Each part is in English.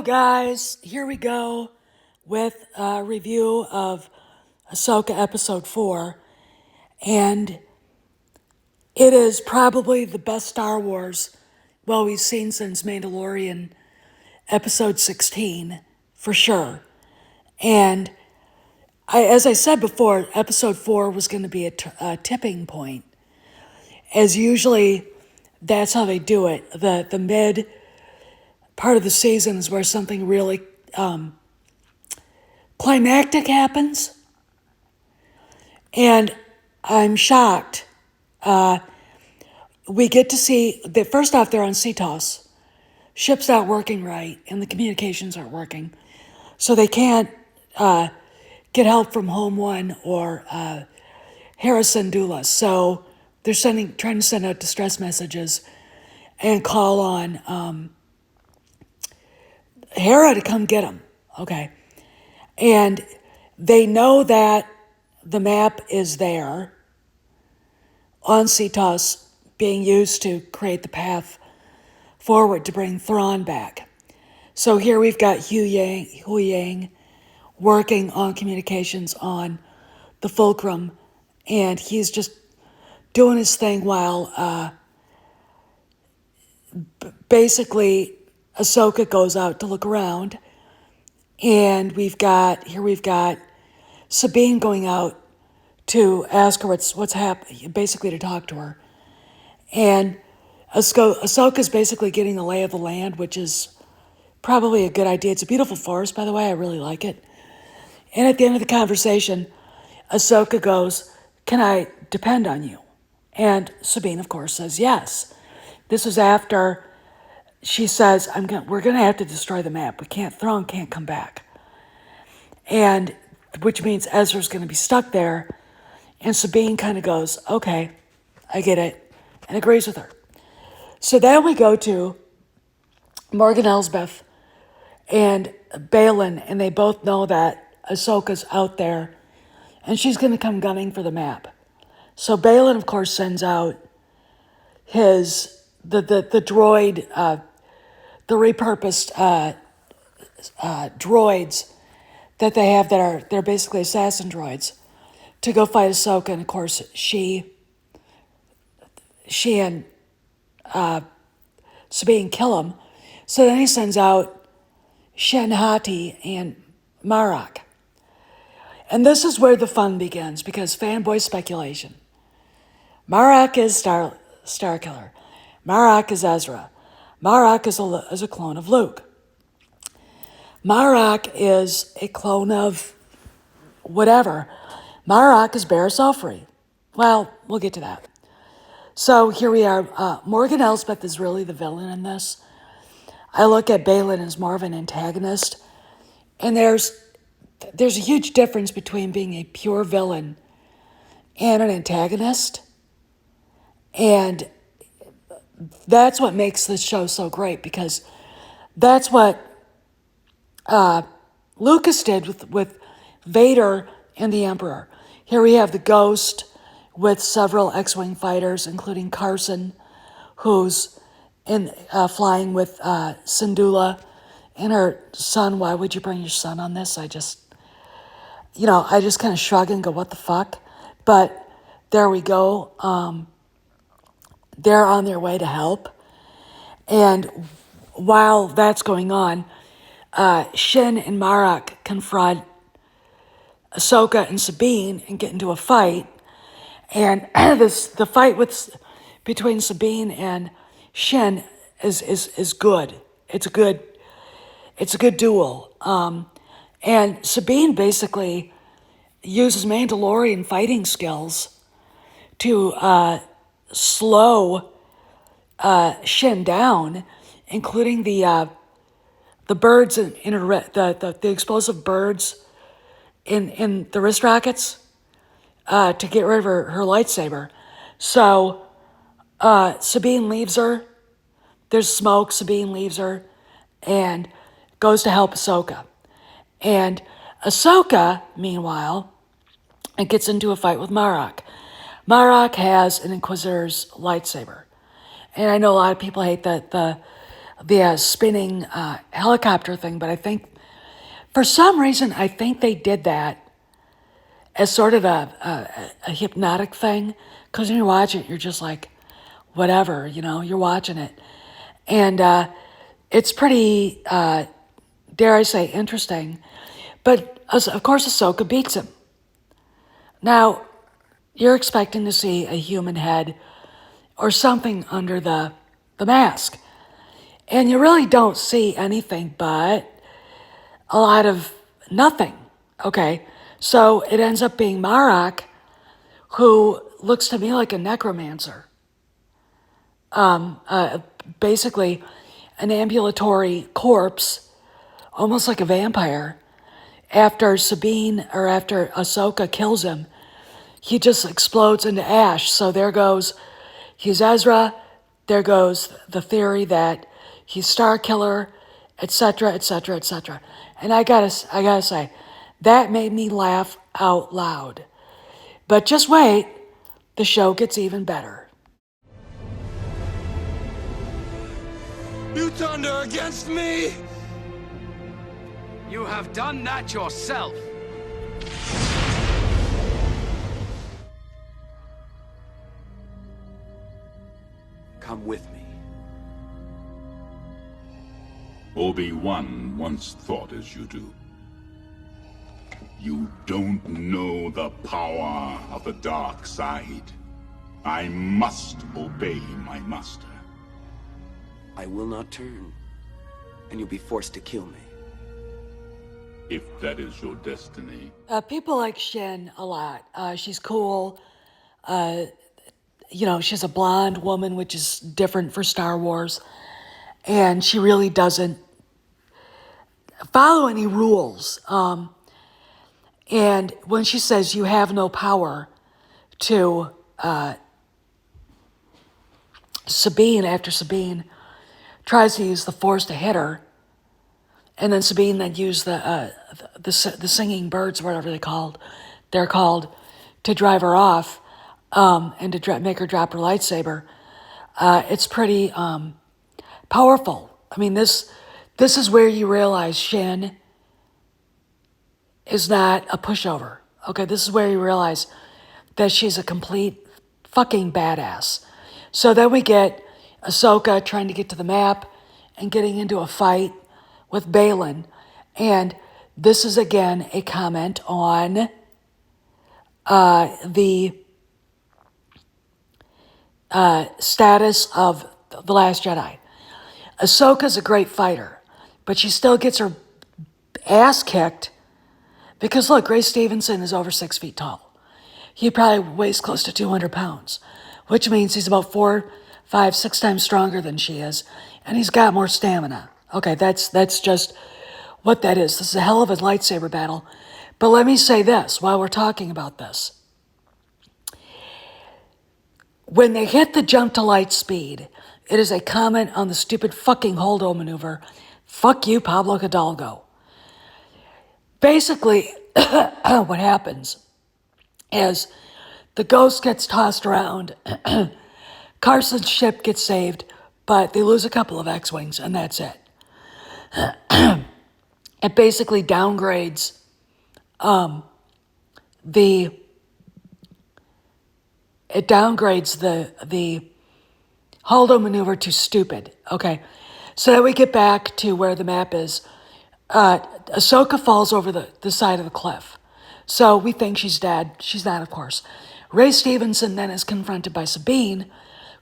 Hello, guys. Here we go with a review of Ahsoka Episode 4. And it is probably the best Star Wars, we've seen since Mandalorian Episode 16, for sure. And as I said before, Episode 4 was going to be a tipping point. As usually, that's how they do it. The mid part of the season is where something really climactic happens, and I'm shocked. We get to see that first off, they're on CTOS. Ship's not working right, and the communications aren't working, so they can't get help from Home One or Harrison Dula. So they're trying to send out distress messages and call on Hera to come get them. Okay. And they know that the map is there on CTOS being used to create the path forward to bring Thrawn back. So here we've got Hu Yang working on communications on the Fulcrum, and he's just doing his thing while basically Ahsoka goes out to look around. And we've got Sabine going out to ask her what's happening, basically to talk to her. And Ahsoka's basically getting the lay of the land, which is probably a good idea. It's a beautiful forest, by the way. I really like it. And at the end of the conversation, Ahsoka goes, "Can I depend on you?" And Sabine, of course, says yes. This is after she says, "We're gonna have to destroy the map. Thrawn can't come back," and which means Ezra's gonna be stuck there. And Sabine kind of goes, "Okay, I get it," and agrees with her. So then we go to Morgan Elsbeth and Balin, and they both know that Ahsoka's out there, and she's gonna come gunning for the map. So Balin, of course, sends out the droid, the repurposed droids that they have they're basically assassin droids, to go fight Ahsoka. And of course, she and Sabine kill him. So then he sends out Shen Hati and Marok. And this is where the fun begins, because fanboy speculation. Marok is Starkiller. Marok is Ezra. Marok is a clone of Luke. Marok is a clone of whatever. Marok is Barriss Offrey. Well, we'll get to that. So here we are. Morgan Elsbeth is really the villain in this. I look at Balin as more of an antagonist. And there's a huge difference between being a pure villain and an antagonist. And that's what makes this show so great, because that's what Lucas did with Vader and the Emperor. Here we have the Ghost with several X-Wing fighters, including Carson, who's flying with Syndulla and her son. Why would you bring your son on this? I just kind of shrug and go, what the fuck? But there we go. They're on their way to help. And while that's going on, Shin and Marok confront Ahsoka and Sabine and get into a fight. And the fight between Sabine and Shin is good. It's a good duel. And Sabine basically uses Mandalorian fighting skills to slow Shin down, including the birds in her, the explosive birds in the wrist rockets, to get rid of her lightsaber. So Sabine leaves her. There's smoke. Sabine leaves her and goes to help Ahsoka. And Ahsoka, meanwhile, gets into a fight with Marok. Marok has an Inquisitor's lightsaber. And I know a lot of people hate the spinning helicopter thing, but I think for some reason I think they did that as sort of a hypnotic thing, because when you watch it, you're just like, whatever, you're watching it. And it's pretty, dare I say, interesting. But of course, Ahsoka beats him. Now, you're expecting to see a human head or something under the mask. And you really don't see anything but a lot of nothing. Okay? So it ends up being Marok, who looks to me like a necromancer. Basically, an ambulatory corpse, almost like a vampire. After Ahsoka kills him, he just explodes into ash. So there goes, he's Ezra. There goes the theory that he's Star Killer, etc., etc., etc. And I gotta say, that made me laugh out loud. But just wait, the show gets even better. You thunder against me? You have done that yourself. Come with me. Obi-Wan once thought as you do. You don't know the power of the dark side. I must obey my master. I will not turn, and you'll be forced to kill me. If that is your destiny. People like Shin a lot. She's cool. She's a blonde woman, which is different for Star Wars. And she really doesn't follow any rules. And when she says you have no power to Sabine, after Sabine tries to use the Force to hit her, and then Sabine then used the singing birds, whatever they're called, to drive her off, and to make her drop her lightsaber. It's pretty powerful. I mean, this is where you realize Shin is not a pushover. Okay, this is where you realize that she's a complete fucking badass. So then we get Ahsoka trying to get to the map and getting into a fight with Baylan. And this is again a comment on the status of The Last Jedi. Ahsoka's a great fighter, but she still gets her ass kicked because, look, Ray Stevenson is over 6 feet tall. He probably weighs close to 200 pounds, which means he's about 4, 5, 6 times stronger than she is, and he's got more stamina. Okay, that's just what that is. This is a hell of a lightsaber battle. But let me say this while we're talking about this. When they hit the jump to light speed, it is a comment on the stupid fucking Holdo maneuver. Fuck you, Pablo Hidalgo. Basically, what happens is the Ghost gets tossed around, Carson's ship gets saved, but they lose a couple of X-Wings, and that's it. It basically downgrades the Holdo maneuver to stupid. Okay, so then we get back to where the map is. Ahsoka falls over the side of the cliff. So we think she's dead. She's not, of course. Ray Stevenson then is confronted by Sabine,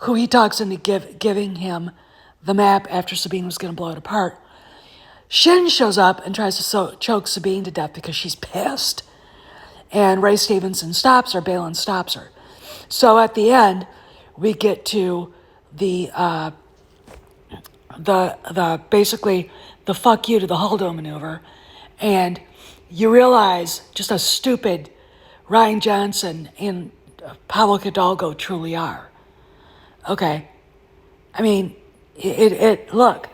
who he talks into giving him the map after Sabine was going to blow it apart. Shin shows up and tries to choke Sabine to death because she's pissed. And Ray Stevenson stops her. Baylan stops her. So at the end, we get to the basically the fuck you to the Holdo maneuver, and you realize just how stupid Rian Johnson and Pablo Hidalgo truly are. Okay, I mean, look,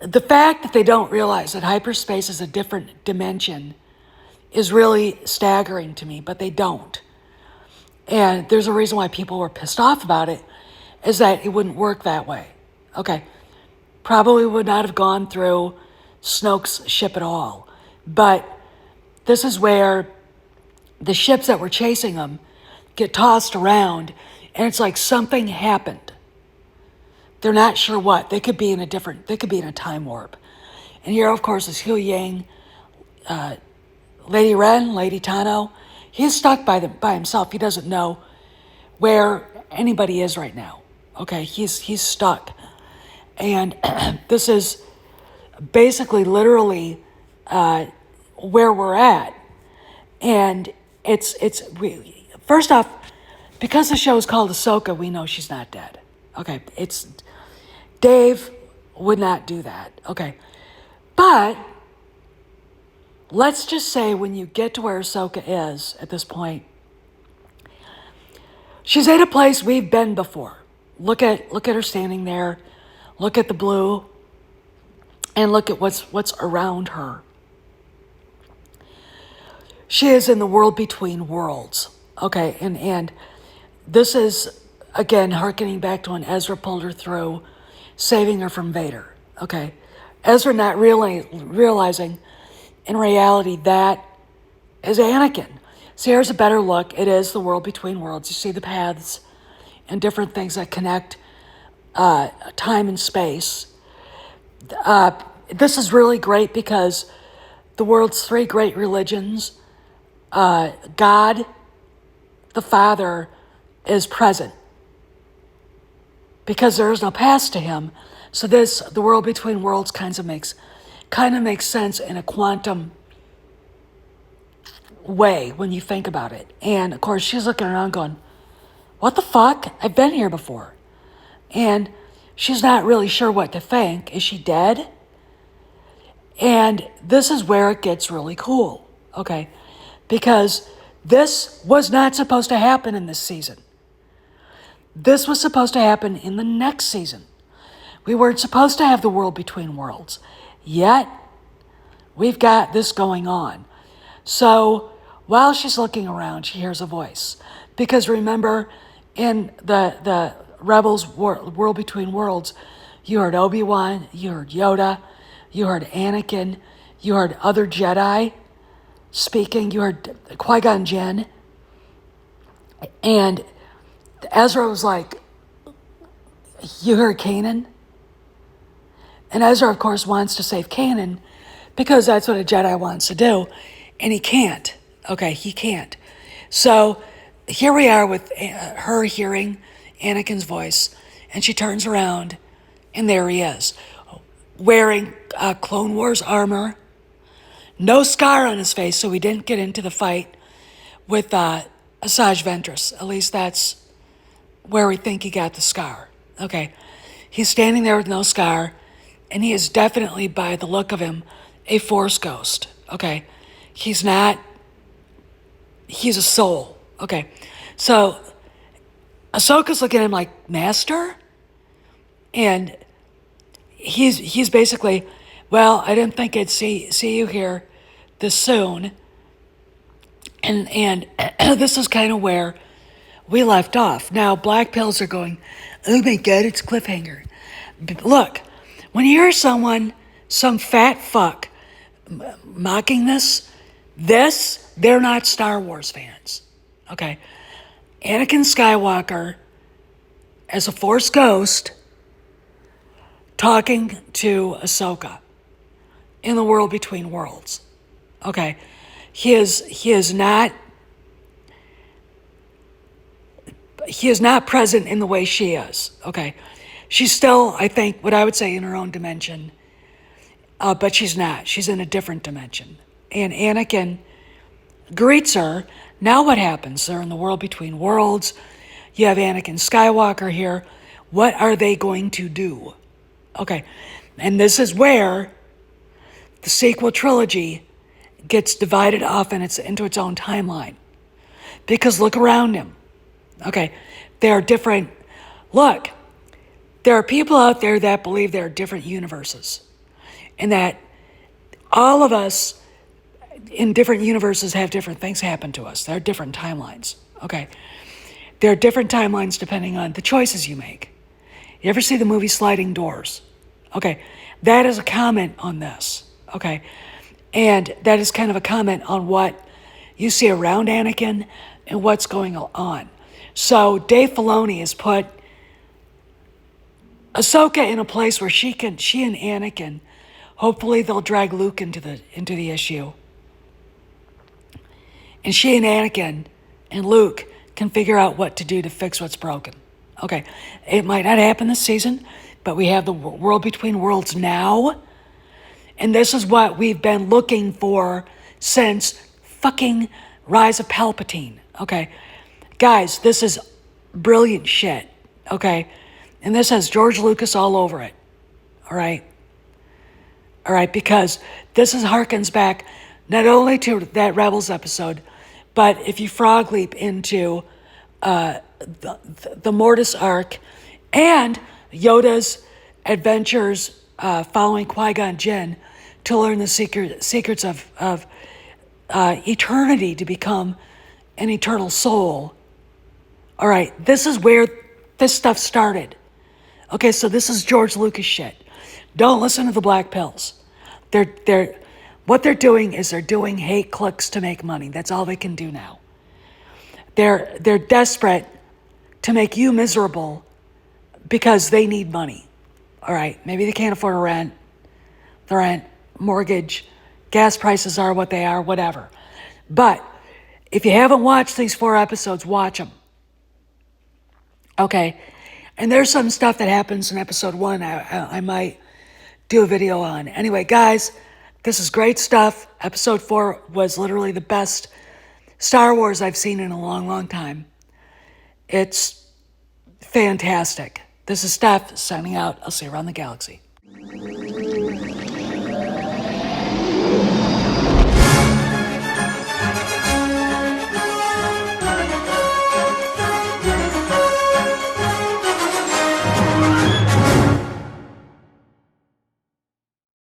the fact that they don't realize that hyperspace is a different dimension is really staggering to me, but they don't. And there's a reason why people were pissed off about it, is that it wouldn't work that way. Okay. Probably would not have gone through Snoke's ship at all. But this is where the ships that were chasing them get tossed around, and it's like something happened. They're not sure what. They could be in a time warp. And here, of course, is Hu Yang, Lady Ren, Lady Tano. He's stuck by himself. He doesn't know where anybody is right now. Okay, he's stuck. And this is basically literally where we're at. And first off, because the show is called Ahsoka, we know she's not dead. Okay, Dave would not do that. Okay, but let's just say when you get to where Ahsoka is at this point, she's at a place we've been before. Look at her standing there. Look at the blue, and look at what's around her. She is in the world between worlds. Okay, and this is, again, hearkening back to when Ezra pulled her through, saving her from Vader. Okay, Ezra not really realizing in reality that is Anakin. So here's a better look. It is the world between worlds. You see the paths and different things that connect time and space. This is really great because the world's three great religions, God, the Father, is present because there is no past to him. So the world between worlds kind of makes sense in a quantum way when you think about it. And of course, she's looking around going, what the fuck? I've been here before. And she's not really sure what to think. Is she dead? And this is where it gets really cool, okay? Because this was not supposed to happen in this season. This was supposed to happen in the next season. We weren't supposed to have the world between worlds. Yet, we've got this going on. So, while she's looking around, she hears a voice. Because remember, in the Rebels World Between Worlds, you heard Obi-Wan, you heard Yoda, you heard Anakin, you heard other Jedi speaking, you heard Qui-Gon Jinn, and Ezra was like, you heard Kanan? And Ezra, of course, wants to save Kanan because that's what a Jedi wants to do, and he can't. Okay, he can't. So here we are with her hearing Anakin's voice, and she turns around, and there he is, wearing Clone Wars armor, no scar on his face, so he didn't get into the fight with Asajj Ventress. At least that's where we think he got the scar. Okay, he's standing there with no scar, and he is definitely, by the look of him, a Force ghost. Okay, he's not. He's a soul. Okay, so Ahsoka's looking at him like, Master? And he's basically, well, I didn't think I'd see you here this soon. And this is kind of where we left off. Now, Black Pills are going, oh my God, it's cliffhanger. Look, when you hear some fat fuck mocking this, they're not Star Wars fans. Okay? Anakin Skywalker as a Force ghost talking to Ahsoka in the world between worlds. Okay? He is not present in the way she is. Okay? She's still, I think, what I would say in her own dimension, but she's not. She's in a different dimension. And Anakin greets her. Now what happens? They're in the world between worlds. You have Anakin Skywalker here. What are they going to do? Okay, and this is where the sequel trilogy gets divided off into its own timeline. Because look around him. Okay, there are different... Look, there are people out there that believe there are different universes. And that all of us in different universes have different things happen to us. There are different timelines. Okay, there are different timelines depending on the choices you make. You ever see the movie Sliding Doors? Okay, that is a comment on this. Okay, and that is kind of a comment on what you see around Anakin and what's going on. So Dave Filoni has put Ahsoka in a place where she and Anakin, hopefully they'll drag Luke into the issue. And she and Anakin and Luke can figure out what to do to fix what's broken. Okay, it might not happen this season, but we have the World Between Worlds now. And this is what we've been looking for since fucking Rise of Palpatine. Okay, guys, this is brilliant shit. Okay, and this has George Lucas all over it. All right, because this harkens back not only to that Rebels episode, but if you frog leap into the Mortis arc and Yoda's adventures following Qui-Gon Jinn to learn the secrets of eternity to become an eternal soul. All right, this is where this stuff started. Okay, so this is George Lucas shit. Don't listen to the black pills. What they're doing is they're doing hate clicks to make money. That's all they can do now. They're desperate to make you miserable because they need money. All right, maybe they can't afford the rent, mortgage, gas prices are what they are, whatever. But if you haven't watched these 4 episodes, watch them. Okay, and there's some stuff that happens in episode 1 I might do a video on. Anyway, guys, this is great stuff. Episode 4 was literally the best Star Wars I've seen in a long, long time. It's fantastic. This is Steph signing out. I'll see you around the galaxy.